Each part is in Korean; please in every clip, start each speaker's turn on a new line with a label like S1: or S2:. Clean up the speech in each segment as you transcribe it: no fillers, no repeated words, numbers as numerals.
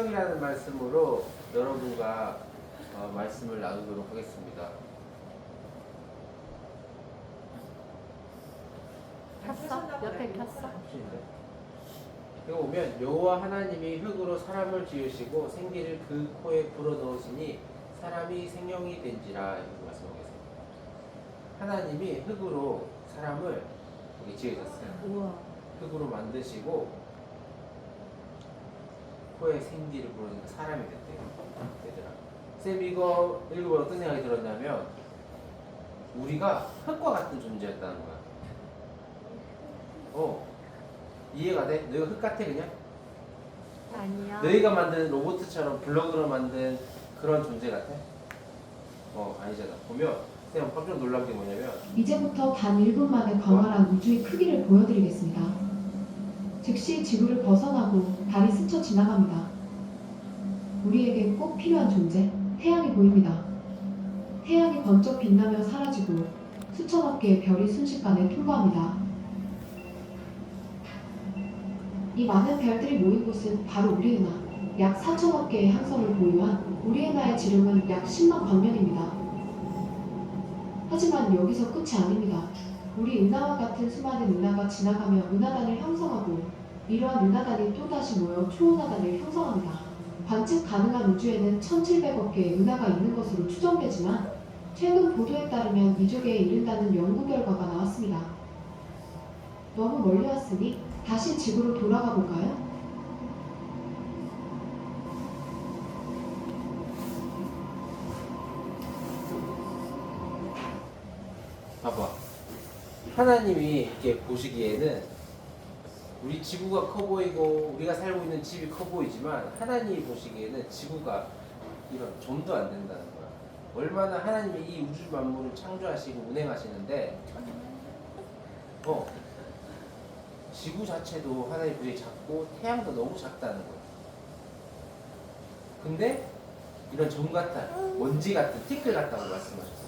S1: 생명이라는 말씀으로 여러분과 말씀을 나누도록 하겠습니다.
S2: 켰어? 옆에 켰어?
S1: 여기 보면 여호와 하나님이 흙으로 사람을 지으시고 생기를 그 코에 불어넣으시니 사람이 생명이 된지라 이렇게 말씀하고 계십니다. 하나님이 흙으로 사람을 여기 지으셨어요.
S2: 우와.
S1: 흙으로 만드시고 코에 생기를 불어넣으니까 사람이 됐대요. 얘들아. 쌤 이거 읽어보면 어떤 생각이 들었냐면 우리가 흙과 같은 존재였다는 거야. 이해가 돼? 너희가 흙 같아 그냥?
S2: 아니야.
S1: 너희가 만든 로봇처럼 블럭으로 만든 그런 존재 같아? 아니잖아. 보면 쌤 깜짝 놀란 게 뭐냐면
S3: 이제부터 단 1분 만에 광활한 우주의 크기를 보여드리겠습니다. 즉시 지구를 벗어나고 달이 스쳐 지나갑니다. 우리에게 꼭 필요한 존재, 태양이 보입니다. 태양이 번쩍 빛나며 사라지고 수천억 개의 별이 순식간에 통과합니다. 이 많은 별들이 모인 곳은 바로 우리 은하, 약 4천억 개의 항성을 보유한 우리 은하의 지름은 약 10만 광년입니다. 하지만 여기서 끝이 아닙니다. 우리 은하와 같은 수많은 은하가 지나가며 은하단을 형성하고 이러한 은하단이 또다시 모여 초은하단을 형성합니다. 관측 가능한 우주에는 1700억 개의 은하가 있는 것으로 추정되지만 최근 보도에 따르면 2조 개에 이른다는 연구 결과가 나왔습니다. 너무 멀리 왔으니 다시 지구로 돌아가 볼까요?
S1: 봐봐. 하나님이 이렇게 보시기에는 우리 지구가 커 보이고 우리가 살고 있는 집이 커 보이지만 하나님이 보시기에는 지구가 이런 좀도 안 된다는 거야. 얼마나 하나님이 이 우주 만물을 창조하시고 운행하시는데 지구 자체도 하나님 보시기에 작고 태양도 너무 작다는 거야. 근데 이런 점 같은 먼지 같은 티끌 같다고 말씀하셨어.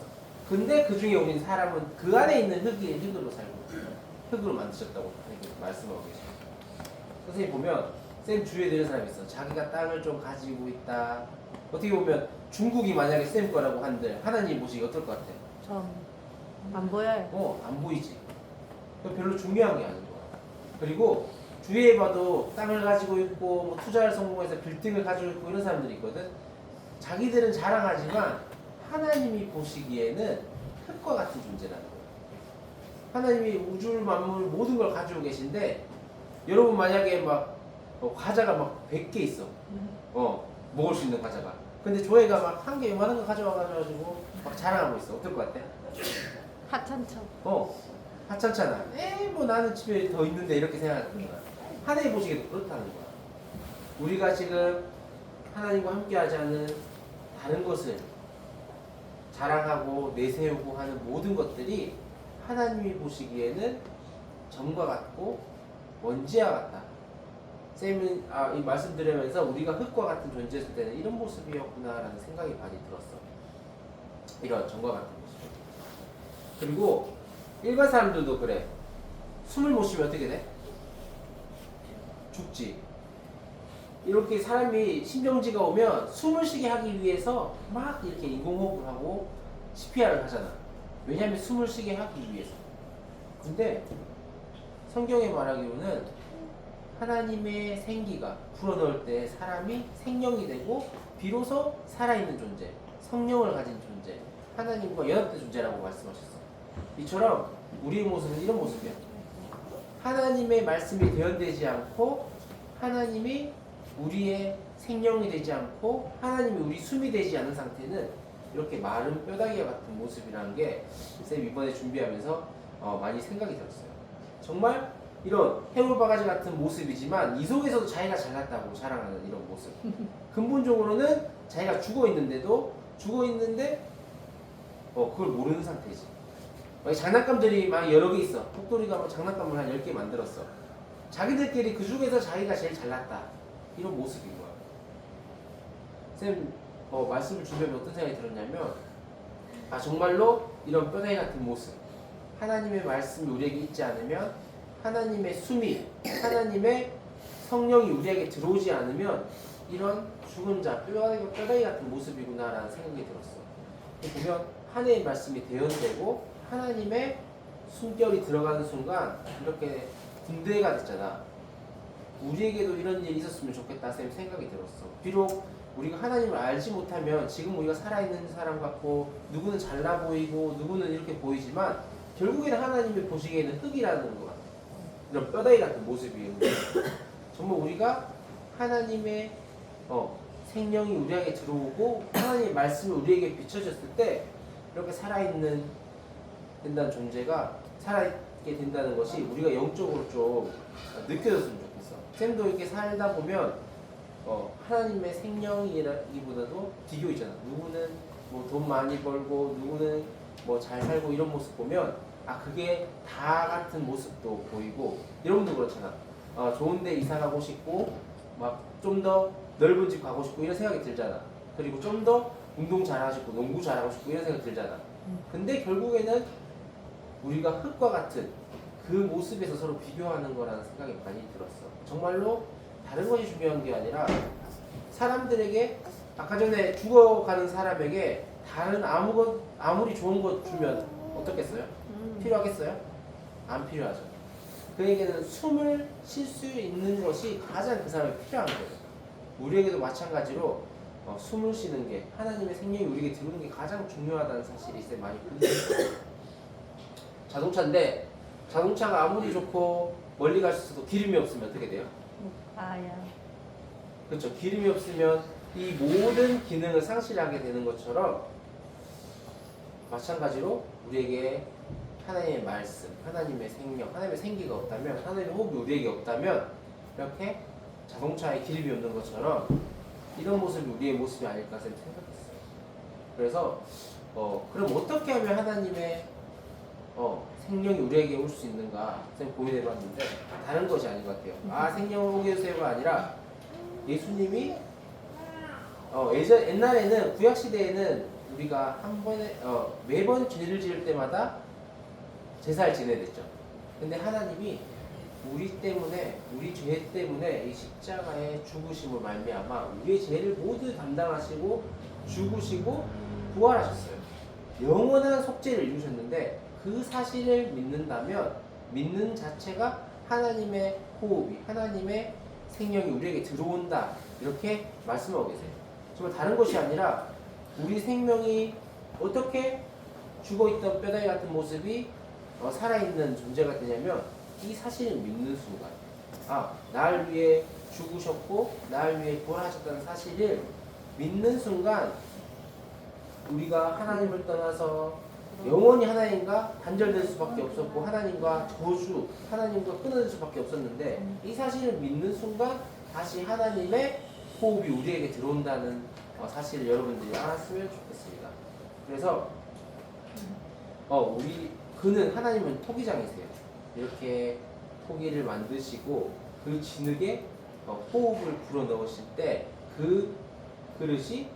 S1: 근데 그 중에 우린 사람은 그 안에 있는 흙으로 살고 흙으로 만드셨다고 말씀하고 계십니다. 선생님 보면 쌤 주위에 들은 사람이 있어. 자기가 땅을 좀 가지고 있다. 어떻게 보면 중국이 만약에 쌤 거라고 한들 하나님 보시기 어떨 것 같아?
S2: 안 보여요.
S1: 안 보이지. 별로 중요한 게 아닌 거야. 그리고 주위에 봐도 땅을 가지고 있고 뭐 투자를 성공해서 빌딩을 가지고 있고 이런 사람들이 있거든. 자기들은 자랑하지만 하나님이 보시기에는 흙과 같은 존재라는 거예요. 하나님이 우주 만물 모든 걸 가지고 계신데 여러분 만약에 막 과자가 막 100개 있어. 먹을 수 있는 과자가. 근데 조회가 막 한 개 요만한 거 가져와가지고 막 자랑하고 있어. 어떨 것 같아?
S2: 하찮죠.
S1: 하찮잖아. 뭐 나는 집에 더 있는데 이렇게 생각하는 거야. 하나님 보시기에도 그렇다는 거야. 우리가 지금 하나님과 함께하지 않은 다른 것을 자랑하고 내세우고 하는 모든 것들이 하나님이 보시기에는 점과 같고 먼지와 같다. 쌤은 이 말씀 드리면서 우리가 흙과 같은 존재였을 때는 이런 모습이었구나라는 생각이 많이 들었어. 이런 점과 같은 모습. 그리고 일반 사람들도 그래. 숨을 못 쉬면 어떻게 돼? 죽지. 이렇게 사람이 신경지가 오면 숨을 쉬게 하기 위해서 막 이렇게 인공호흡을 하고 CPR을 하잖아. 왜냐하면 숨을 쉬게 하기 위해서. 근데 성경에 말하기로는 하나님의 생기가 불어넣을 때 사람이 생명이 되고 비로소 살아있는 존재, 성령을 가진 존재, 하나님과 연합된 존재라고 말씀하셨어. 이처럼 우리의 모습은 이런 모습이야. 하나님의 말씀이 대언되지 않고 하나님이 우리의 생명이 되지 않고 하나님이 우리 숨이 되지 않은 상태는 이렇게 마른 뼈다귀와 같은 모습이라는 게 쌤 이번에 준비하면서 많이 생각이 들었어요. 정말 이런 해물바가지 같은 모습이지만 이 속에서도 자기가 잘났다고 자랑하는 이런 모습. 근본적으로는 자기가 죽어있는데 그걸 모르는 상태지. 장난감들이 막 여러 개 있어. 폭돌이가 막 장난감을 한 10개 만들었어. 자기들끼리 그 중에서 자기가 제일 잘났다. 이런 모습인 거야. 쌤 말씀을 준비하면 어떤 생각이 들었냐면 정말로 이런 뼈다귀 같은 모습, 하나님의 말씀이 우리에게 있지 않으면, 하나님의 숨이, 하나님의 성령이 우리에게 들어오지 않으면 이런 죽은 자, 뼈다귀 같은 모습이구나라는 생각이 들었어. 보면 하나님의 말씀이 대언되고 하나님의 숨결이 들어가는 순간 이렇게 군대가 됐잖아. 우리에게도 이런 일이 있었으면 좋겠다 생각이 들었어. 비록 우리가 하나님을 알지 못하면 지금 우리가 살아있는 사람 같고 누구는 잘나 보이고 누구는 이렇게 보이지만 결국에는 하나님이 보시기에는 흙이라는 것 같아. 이런 뼈다귀 같은 모습이에요. 정말 우리가 하나님의 생명이 우리에게 들어오고 하나님의 말씀이 우리에게 비춰졌을 때 이렇게 살아있는 된다는 존재가 살아있게 된다는 것이 우리가 영적으로 좀 느껴졌으면 좋겠어. 쌤도 이렇게 살다 보면 하나님의 생명이라기보다도 비교 있잖아. 누구는 뭐 돈 많이 벌고 누구는 뭐 잘 살고 이런 모습 보면 그게 다 같은 모습도 보이고 여러분도 그렇잖아. 좋은데 이사 가고 싶고 막 좀 더 넓은 집 가고 싶고 이런 생각이 들잖아. 그리고 좀 더 운동 잘하고 싶고 농구 잘하고 싶고 이런 생각이 들잖아. 근데 결국에는 우리가 흙과 같은 그 모습에서 서로 비교하는 거라는 생각이 많이 들었어. 정말로 다른 것이 중요한 게 아니라 사람들에게 아까 전에 죽어가는 사람에게 다른 아무리 좋은 것 주면 어떻겠어요? 필요하겠어요? 안 필요하죠. 그에게는 숨을 쉴 수 있는 것이 가장 그 사람에 필요한 거예요. 우리에게도 마찬가지로 숨을 쉬는 게 하나님의 생명이 우리에게 들어오는 게 가장 중요하다는 사실이 있어요. 많이 보여요. 자동차인데 자동차가 아무리 좋고 멀리 갈 수 있어도 기름이 없으면 어떻게 돼요? 그렇죠. 기름이 없으면 이 모든 기능을 상실하게 되는 것처럼 마찬가지로 우리에게 하나님의 말씀, 하나님의 생명, 하나님의 생기가 없다면, 하나님의 호흡이 우리에게 없다면 이렇게 자동차에 기름이 없는 것처럼 이런 모습이 우리의 모습이 아닐까 생각했어요. 그래서 그럼 어떻게 하면 하나님의 생명이 우리에게 올 수 있는가 고민해봤는데 다른 것이 아닌 것 같아요. 생명을 오게 해주세요가 아니라 예수님이 옛날에는 구약 시대에는 우리가 한 번에 매번 죄를 지을 때마다 제사를 지내야 됐죠. 근데 하나님이 우리 때문에 우리 죄 때문에 이 십자가의 죽으심을 말미암아 우리의 죄를 모두 담당하시고 죽으시고 부활하셨어요. 영원한 속죄를 이루셨는데 그 사실을 믿는다면 믿는 자체가 하나님의 호흡이 하나님의 생명이 우리에게 들어온다 이렇게 말씀하고 계세요. 정말 다른 것이 아니라 우리 생명이 어떻게 죽어있던 뼈다귀 같은 모습이 살아있는 존재가 되냐면 이 사실을 믿는 순간 날 위해 죽으셨고 날 위해 부활하셨다는 사실을 믿는 순간 우리가 하나님을 떠나서 영원히 하나님과 단절될 수밖에 없었고 하나님과 저주, 하나님과 끊어질 수밖에 없었는데 이 사실을 믿는 순간 다시 하나님의 호흡이 우리에게 들어온다는 사실을 여러분들이 알았으면 좋겠습니다. 그래서 그는 하나님은 토기장이세요. 이렇게 토기를 만드시고 그 진흙에 호흡을 불어넣으실 때 그 그릇이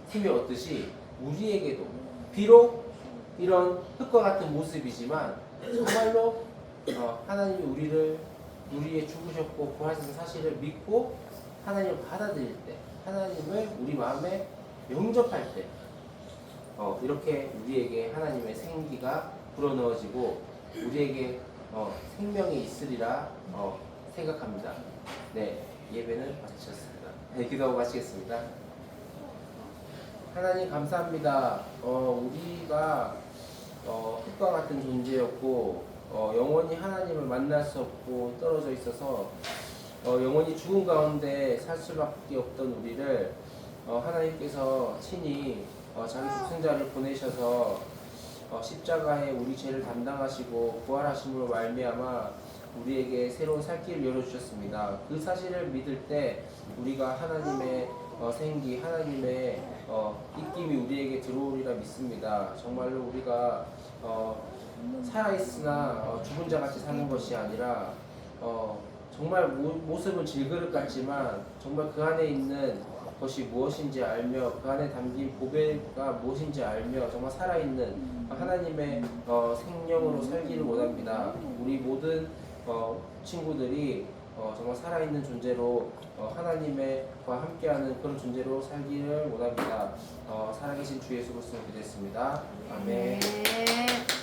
S1: 힘이 얻듯이 우리에게도 비록 이런 흙과 같은 모습이지만 정말로 하나님이 우리의 죽으셨고 부활하신 사실을 믿고 하나님을 받아들일 때 하나님을 우리 마음에 영접할 때 이렇게 우리에게 하나님의 생기가 불어넣어지고 우리에게 생명이 있으리라 생각합니다. 네, 예배는 마치셨습니다. 네, 기도하고 마치겠습니다. 하나님 감사합니다. 우리가 흙과 같은 존재였고 영원히 하나님을 만날 수 없고 떨어져 있어서 영원히 죽음 가운데 살 수밖에 없던 우리를 하나님께서 친히 자기 독생자를 보내셔서 십자가에 우리 죄를 담당하시고 부활하심으로 말미암아 우리에게 새로운 살 길을 열어주셨습니다. 그 사실을 믿을 때 우리가 하나님의 생기, 하나님의 입김이 우리에게 들어오리라 믿습니다. 정말로 우리가 살아있으나 죽은 자 같이 사는 것이 아니라 정말 모습은 질그릇 같지만 정말 그 안에 있는 것이 무엇인지 알며 그 안에 담긴 보배가 무엇인지 알며 정말 살아있는 하나님의 생명으로 살기를 원합니다. 우리 모든 친구들이 정말 살아있는 존재로 하나님과 함께하는 그런 존재로 살기를 원합니다. 살아계신 주 예수 그리스도 기도했습니다. 아멘.
S2: 네.